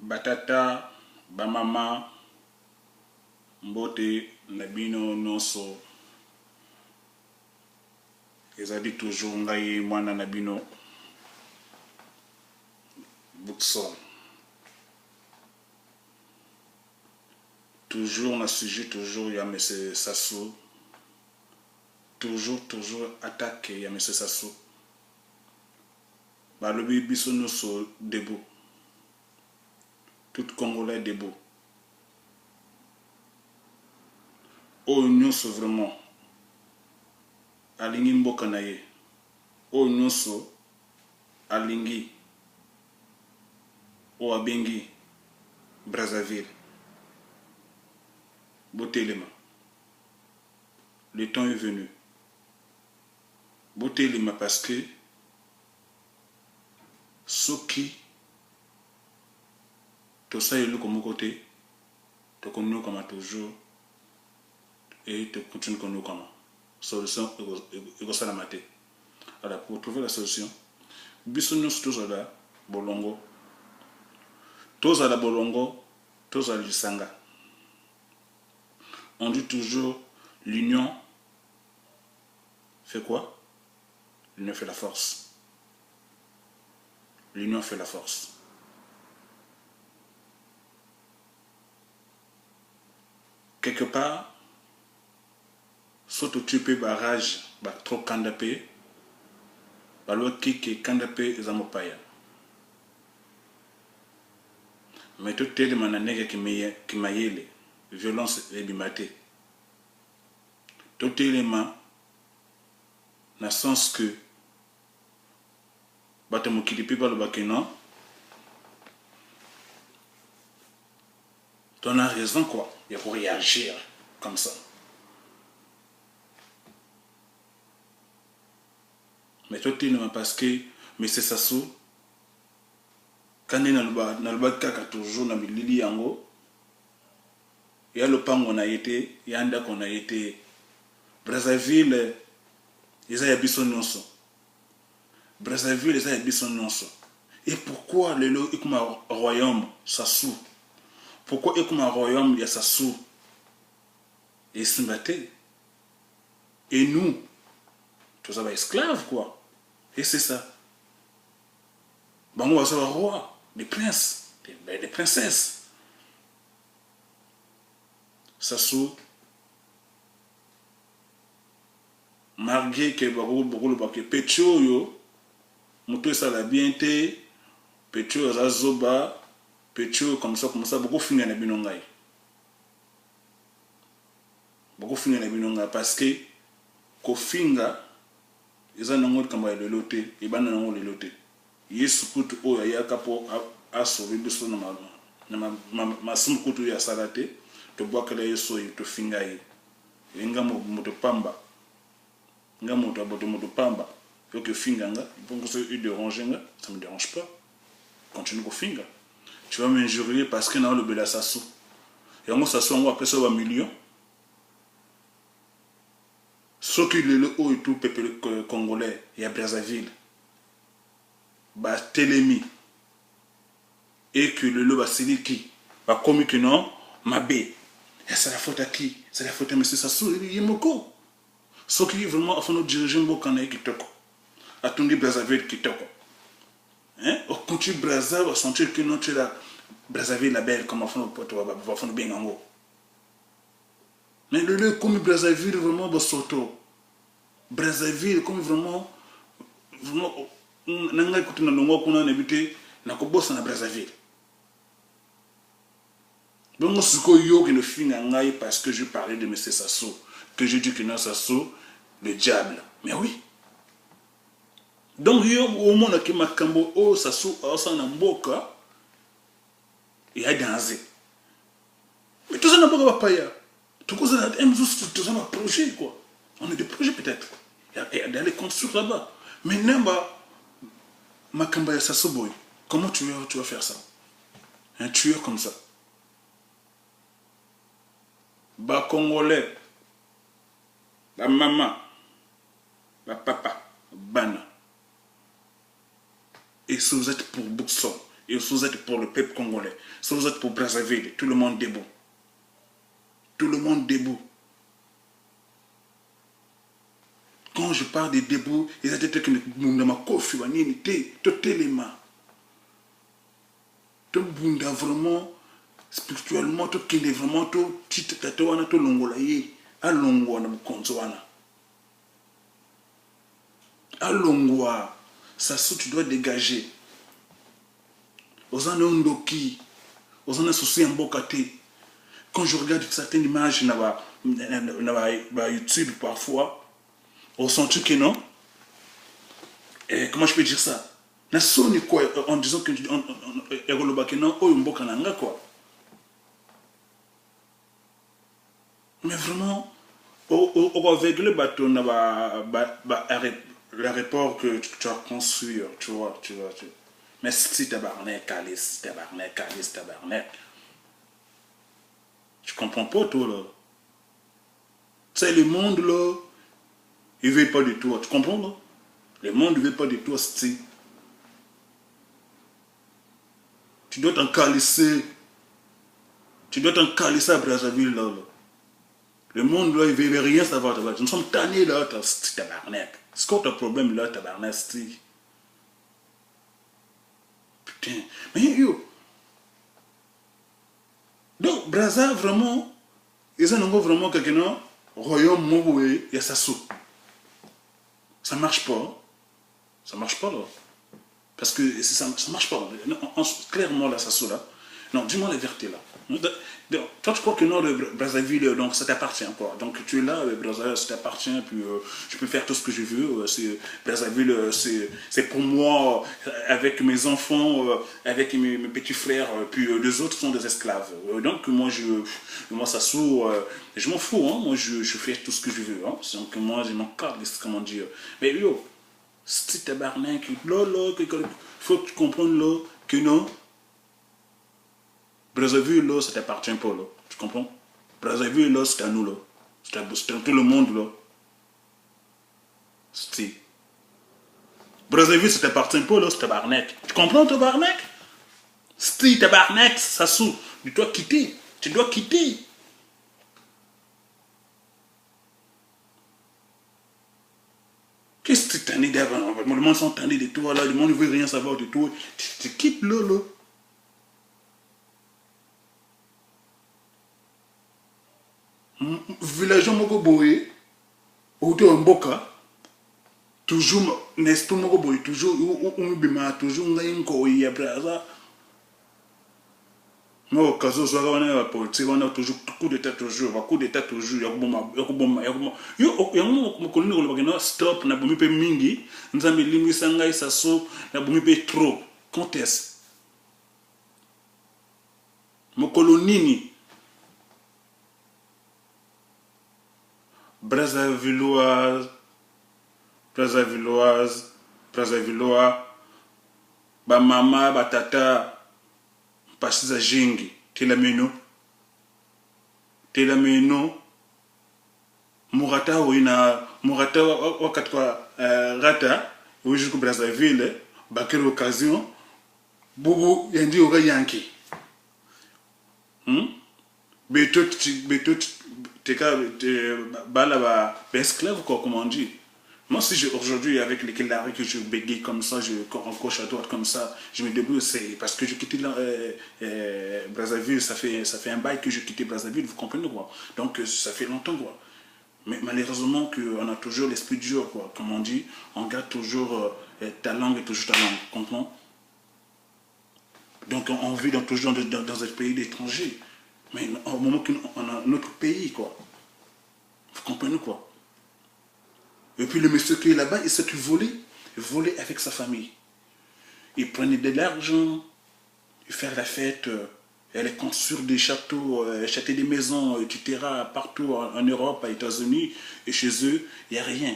batata, bamama, mbote, nabino, nonso. Ezali toujours ngai mwana nabino. Bookson. Toujours na sujet, toujours ya M. Sassou. Toujours attaque ya M. Sassou. Balobi biso nyonso debout. Tout Congolais debout. Oyo nyonso vraiment alingi mboka na ye. Oyo nyonso alingi oyo abengi Brazzaville. Botelema. Le temps est venu. Botelema parce que soki to ça est comme côté to comme comme toujours et te continue comme comme solution ego ça la maté. Alors pour trouver la solution biso nyonso tozala bolongo tozala bolongo tozala lisanga. On dit toujours l'union fait quoi? L'union fait la force. L'union fait la force. Quelque part, soit tu peux barrage, trop kandapé, alors qui kandapé est amopaya. Mais tout est de mananègue qui maïle, violence et bimaté. Tout élément, dans le sens que, batamo kilipi par le bakena, tu as raison quoi, il faut réagir comme ça. Mais tout élément parce que, mais c'est ça sous, quand il y a le kaka toujours na bilili yango, il y a le pan qu'on a été, il y a un qu'on a été. Brazzaville, ils ont habité son nom. Brazzaville, ils ont habité son nom. Et pourquoi le royaume Sassou? Pourquoi il royaume il y a Sassou? Et se battait. Et nous, tous les esclaves quoi. Et c'est ça. Bon, on va avoir roi, des princes, des princesses. Sassou. Malgré que beaucoup de pétio yo moto ça la bien té pétio za zoba pétio comme ça beaucoup finir na binongai parce que ko finga eza nango kamba le loté et bana nango le loté yesu kutu o ya kapo a sauver biso na ma sum kutu ya salate to bwakala yesu to finga yi nga moto pamba nga moto moto pamba faut que finganga bon que ça dérange nga ça me dérange pas continue ko finga tu vas m'injurier parce que na le bela Sassou et on Sassou on après ça va million ce qui le haut et tout peuple congolais et à Brazzaville ba Télémi et que le ba Siliki ba comme que non mabé et c'est la faute à qui? C'est la faute à monsieur Sassou et Yemoko. Ce qui est vraiment à fond de diriger Mbokanaï qui toko. À Tungi Brazzaville qui toko. Hein? Au continu Brazzaville, on sentir que non, tu es là. Brazzaville la belle, comme à fond de bien en haut. Mais le lieu comme Brazzaville, vraiment, bah, soto. Brazzaville, comme vraiment. Nanga écouté na longo qu'on a habité, na kobosa na Brazzaville. Donc, ce que yo qui ne finit en parce que je parlais de M. Sassou. Que je dis que non, Sassou, le diable. Mais oui. Donc, au monde qui m'a cambo, oh, Sassou, oh, ça n'a pas il y a dansé. Mais tout ça n'a pas y a. Tout ça n'a pas un projet, quoi. On a des projets peut-être. Il y a d'aller construire là-bas. Mais n'importe ma cambaya Sassou boy. Comment tu vas faire ça? Un tueur comme ça. Bas Congolais. La maman, la papa, Bana. Et si vous êtes pour Bookson, Et si vous êtes pour le peuple congolais, si vous êtes pour Brazzaville, tout le monde debout. Tout le monde debout. Quand je parle de debout, ils étaient que ma kofi wanini te telema. Te bunda vraiment spirituellement to kende vraiment to tite tatoana to longola ye alongwa na bukonzoana. Alongwa ça sou tu dois dégager. Ozana ondoki, ozana souci mbokate. Quand je regarde certaines images na YouTube parfois, on sent que non. Et comment je peux dire ça? Quoi, en disant que quoi. Mais vraiment, avec le bateau, l'aéroport que tu as construit, tu vois. Mais si tabarnak, Alice, tabarnak. Je comprends pas tout là. Tu sais, le monde là, il veut pas de toi. Tu comprends là? Le monde ne veut pas de toi, si. Tu dois t'en calisser. Tu dois t'en calisser à Brazzaville là. Le monde là, il veut rien savoir. Tabarnak. Nous sommes tannés là, tabarnak. C'est quoi ton problème là, tabarnak, si? Putain. Mais yo. Donc, Brazza, vraiment, ils ont vraiment quelqu'un, royaume Moué, il y a ça sous. Ça marche pas. Ça marche pas là. Parce que ça marche pas. Clairement là, ça sous là. Non, dis-moi la vérité là. Toi, tu crois que non, le Brazzaville, donc ça t'appartient quoi. Donc tu es là, le Brazzaville, ça t'appartient, puis je peux faire tout ce que je veux. Brazzaville, c'est pour moi, avec mes enfants, avec mes petits frères, puis les autres sont des esclaves. Donc moi ça sous, je m'en fous, hein. Moi je fais tout ce que je veux. Hein. Donc moi je m'en cadre, comment dire. Mais yo, c'est tabarnak, là, faut que tu comprennes là, que non. Brazzaville, là, ça t'appartient pas, là. Tu comprends? Brazzaville, là, c'est à nous, là. C'est à tout le monde, là. C'est... Brazzaville, ça t'appartient pas, là, c'est tabarnak. Tu comprends, tabarnak? C'est tabarnak, ça sous. Tu dois quitter. Tu dois quitter. Qu'est-ce que tu t'en es d'avant? Le monde s'en tendait de toi, là. Le monde ne veut rien savoir de toi. Tu quittes, là. Villageois moko boye auto mboka toujours n'est-ce pas moko boye toujours on bima toujours ngai nko ya braza no kazo zo ga wana politique wana toujours coup d'état toujours ya kuboma yo moko ni ko bakena stop na bumi pe mingi nzambe limisa ngai saso na bumi pe trop conteste mokolo nini Brazzavillois, ba mama, ba tata, pasiza jingi, telameno, Murata wakati kwa rata, jusqu'au Brazzaville, ba quelle occasion, bobo yandi oga yanki. Betot esclave quoi, comme on dit. Moi si aujourd'hui avec les killards que je bégaye comme ça, je cours en gauche à droite comme ça, je me débrouille, c'est parce que je quittais Brazzaville, ça fait un bail que je quittais Brazzaville, vous comprenez quoi. Donc ça fait longtemps quoi. Mais malheureusement on a toujours l'esprit dur quoi, comme on dit, on garde toujours ta langue et toujours ta langue, comprends. Donc on vit toujours dans un pays d'étrangers. Mais au moment qu'on a notre pays, quoi. Vous comprenez, quoi. Et puis le monsieur qui est là-bas, il s'est volé avec sa famille. Il prenait de l'argent, il fait la fête, il allait construire des châteaux, acheter des maisons, etc. partout en Europe, aux États-Unis, et chez eux, il n'y a rien.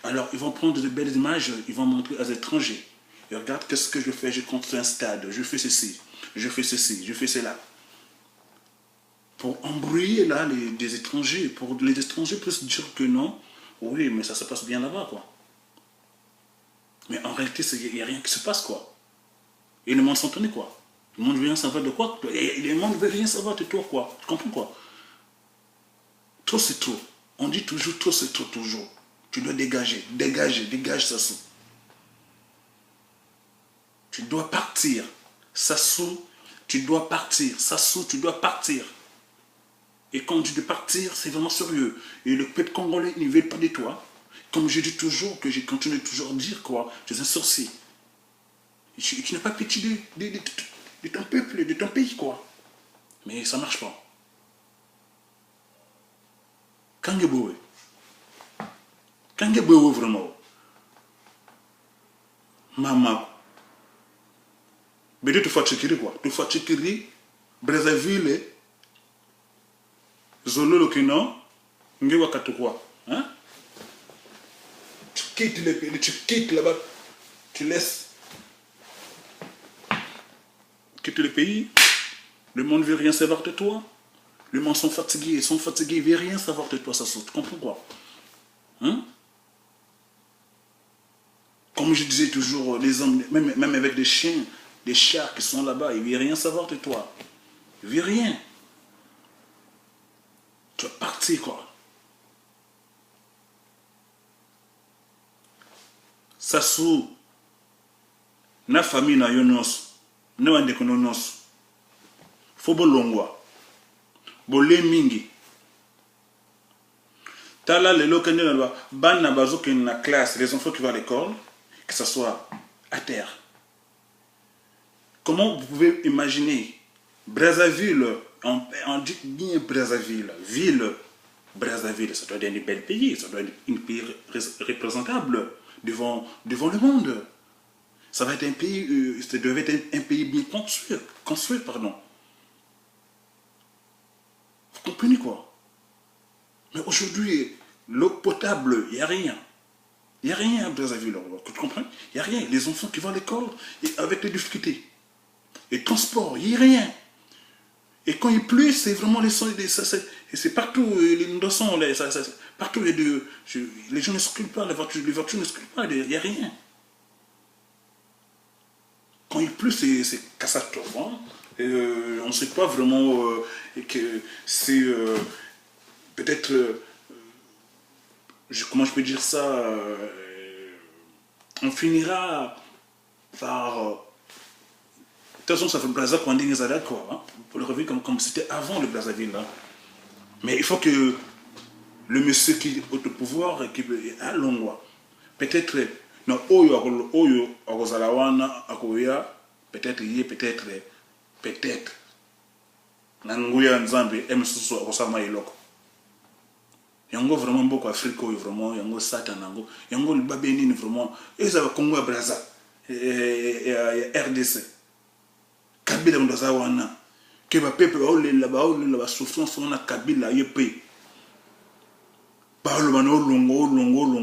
Alors ils vont prendre de belles images, ils vont montrer aux étrangers. Et regarde qu'est-ce que je fais, je construis un stade, je fais ceci, je fais cela. Pour embrouiller là des étrangers, pour les étrangers puissent dire que non, oui, mais ça se passe bien là-bas, quoi. Mais en réalité, il n'y a rien qui se passe, quoi. Et le monde s'entendait quoi. Le monde veut rien savoir de quoi. Et le monde veut rien savoir de toi quoi. Tu comprends quoi? Trop c'est trop. On dit toujours trop c'est trop toujours. Tu dois dégager, dégage Sassou. Tu dois partir. Sassou, tu dois partir. Sassou, tu dois partir. Et quand tu dois partir, c'est vraiment sérieux. Et le peuple congolais, il ne veut pas de toi. Comme je dis toujours, que je continue toujours à dire quoi, tu es un sorcier. Tu n'as pas pitié de ton peuple, de ton pays quoi. Mais ça ne marche pas. Kangebowe vraiment. Maman. Mais tu fais tchikiri quoi. Tu fais tchikiri, Brazzaville, Zolo Lokino, Ngewa Katukwa. Hein? Tu quittes le pays, tu quittes là-bas, tu laisses. Quitte le pays, le monde ne veut rien savoir de toi. Les gens sont fatigués, ils ne veulent rien savoir de toi, ça saute. Tu comprends quoi? Hein? Comme je disais toujours, les hommes, même avec des chiens, des chats qui sont là-bas, ils ne veulent rien savoir de toi. Ils ne veulent rien. Tu vas partir quoi. Sassou, na famille na yonos, na wande kononos. Fobo longwa. Bolé mingi. Tala le lokende na ba ban na bazo qui na classe, les enfants qui vont à l'école, que ce soit à terre. Comment vous pouvez imaginer Brazzaville, on dit bien Brazzaville, ville Brazzaville, ça doit être un bel pays, ça doit être un pays représentable devant le monde. Ça va être un pays, ça doit être un pays bien construit, pardon. Vous comprenez quoi? Mais aujourd'hui, l'eau potable, il n'y a rien. Il n'y a rien à Brazzaville, tu comprends? Il n'y a rien. Les enfants qui vont à l'école avec des difficultés. Et transport, il n'y a rien. Et quand il pleut, c'est vraiment les sons, c'est partout, les inondations, partout, les gens ne circulent pas, les voitures ne circulent pas, il n'y a rien. Quand il pleut, c'est catastrophe. Hein? On ne sait pas vraiment que c'est peut-être, comment je peux dire ça, on finira par... de toute façon, ça fait Brazza qu'on dit quoi, hein? Pour le revivre comme c'était avant le Brazzaville. Hein? Mais il faut que le monsieur qui est au pouvoir, qui a l'ongwa, peut-être, non, Oyo, Orozalawana, Akoya, peut-être, peut-être, Nanguya Nzambi, Msusu, Orosama Eloko. Yango vraiment beaucoup Afrique, vraiment, Yango Satan, Yango le Babénine, vraiment, et ça va Congo Brazza, et RDC. Kabila Ndazawana, que va peuple, la souffrance, on a Kabila, yepé. Parle, longo.